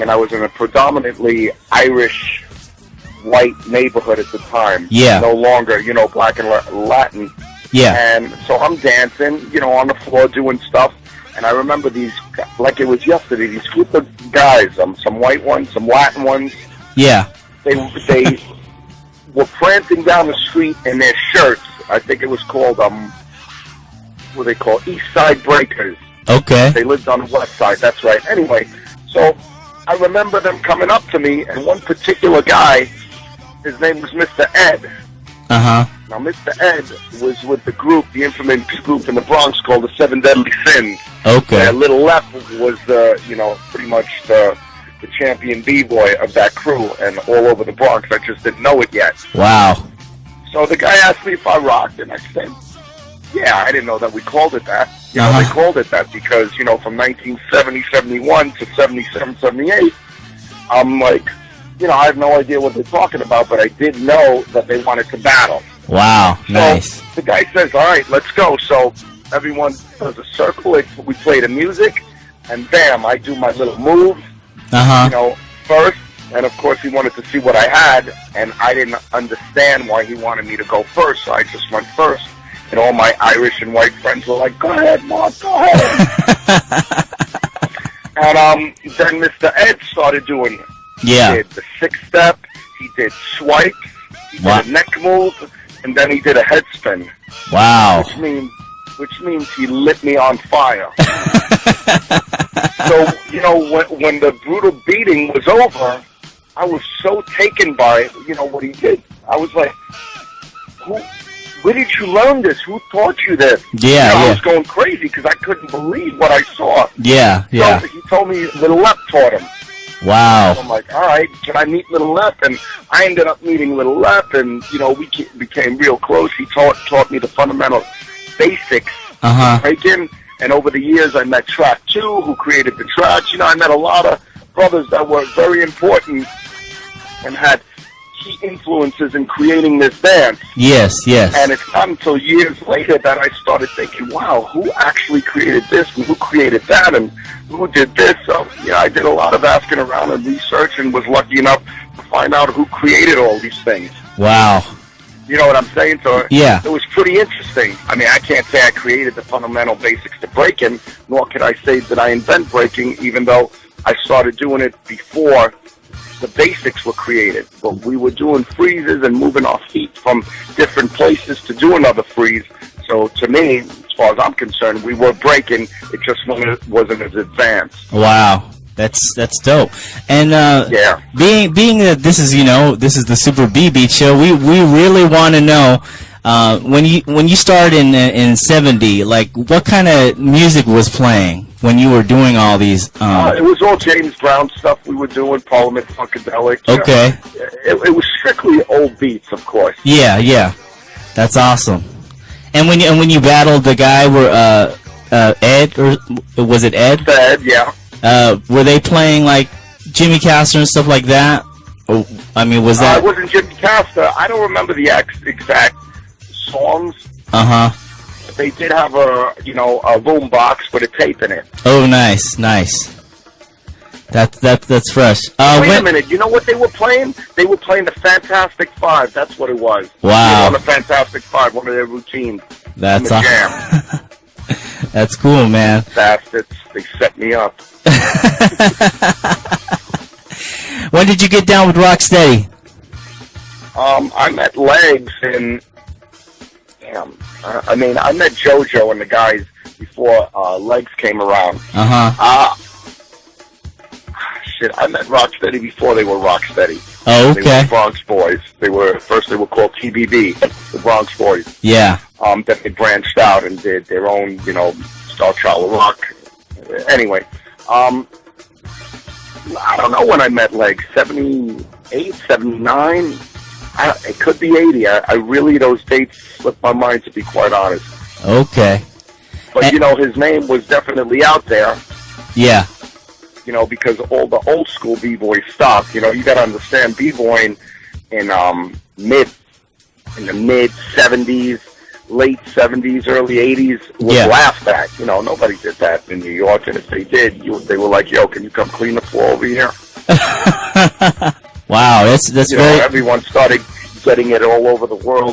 and I was in a predominantly Irish white neighborhood at the time. Yeah. No longer, you know, black and Latin. Yeah. And so I'm dancing, you know, on the floor doing stuff. And I remember these, like it was yesterday, these group of guys, some white ones, some Latin ones. Yeah. They were prancing down the street in their shirts. I think it was called, what they call Eastside Breakers. Okay. They lived on the west side, that's right. Anyway, so I remember them coming up to me, and one particular guy, his name was Mr. Ed. Uh-huh. Now, Mr. Ed was with the group, the infamous group in the Bronx called the 7 Deadly Sins. Okay. Where Lil Lep was, you know, pretty much the champion B-boy of that crew, and all over the Bronx. I just didn't know it yet. Wow. So the guy asked me if I rocked, and I said, yeah, I didn't know that we called it that. You know, they called it that because, you know, from 1970, 71 to 77, 78, I'm like, you know, I have no idea what they're talking about, but I did know that they wanted to battle. Wow, nice. So the guy says, all right, let's go. So everyone does a circle. We play the music, and bam, I do my little move, you know, first. And, of course, he wanted to see what I had, and I didn't understand why he wanted me to go first, so I just went first. And all my Irish and white friends were like, go ahead, Mark, go ahead. And then Mr. Ed started doing it. Yeah. He did the 6-step, he did swipes, he did a neck move, and then he did a head spin. Wow. Which means he lit me on fire. So, you know, when the brutal beating was over, I was so taken by, you know, what he did. I was like, where did you learn this? Who taught you this? Yeah, I was going crazy because I couldn't believe what I saw. Yeah, yeah. So he told me Lil Lep taught him. Wow. So I'm like, all right, can I meet Lil Lep? And I ended up meeting Lil Lep, and, you know, we became real close. He taught me the fundamental basics of breaking. And over the years, I met Track 2, who created the tracks. You know, I met a lot of brothers that were very important and had key influences in creating this dance. Yes, yes. And it's not until years later that I started thinking, wow, who actually created this and who created that and who did this? So, yeah, I did a lot of asking around and research and was lucky enough to find out who created all these things. Wow. You know what I'm saying? So yeah. It was pretty interesting. I mean, I can't say I created the fundamental basics to breaking, nor can I say that I invent breaking, even though I started doing it before the basics were created. But we were doing freezes and moving our feet from different places to do another freeze. So to me, as far as I'm concerned, we were breaking. It just wasn't as advanced. Wow. That's dope. And yeah, being that this is the Super BB show, we really want to know when you started in 70, like what kind of music was playing when you were doing all these? It was all James Brown stuff we were doing, Parliament Funkadelic. Okay. It was strictly old beats, of course. Yeah, yeah, that's awesome. And when you battled the guy, Ed, or was it Ed? Ed, yeah. Were they playing like Jimmy Castor and stuff like that? Or, I mean, was that? It wasn't Jimmy Castor. I don't remember the exact songs. They did have a boom box with a tape in it. Oh, nice, nice. That's fresh. Wait a minute. You know what they were playing? They were playing the Fantastic Five. That's what it was. Wow. On the Fantastic Five, one of their routines. That's awesome. That's cool, man. Bastards. They set me up. When did you get down with Rock Steady? I met Legs and I met JoJo and the guys before Legs came around. Shit, I met Rock Steady before they were Rock Steady. Oh, okay. They were Bronx Boys. They were called TBB, the Bronx Boys. Yeah. Then they branched out and did their own, StarChild La Rock. Anyway, I don't know when I met Legs. 78, 79. It could be 80. I really, those dates slip my mind, to be quite honest. Okay. But, his name was definitely out there. Yeah. Because all the old school B-boys stopped. You got to understand, B-boying in the mid 70s, late 70s, early 80s was laughed at. Nobody did that in New York, and if they did, they were like, yo, can you come clean the floor over here? Wow, that's You know, very. everyone started getting it all over the world.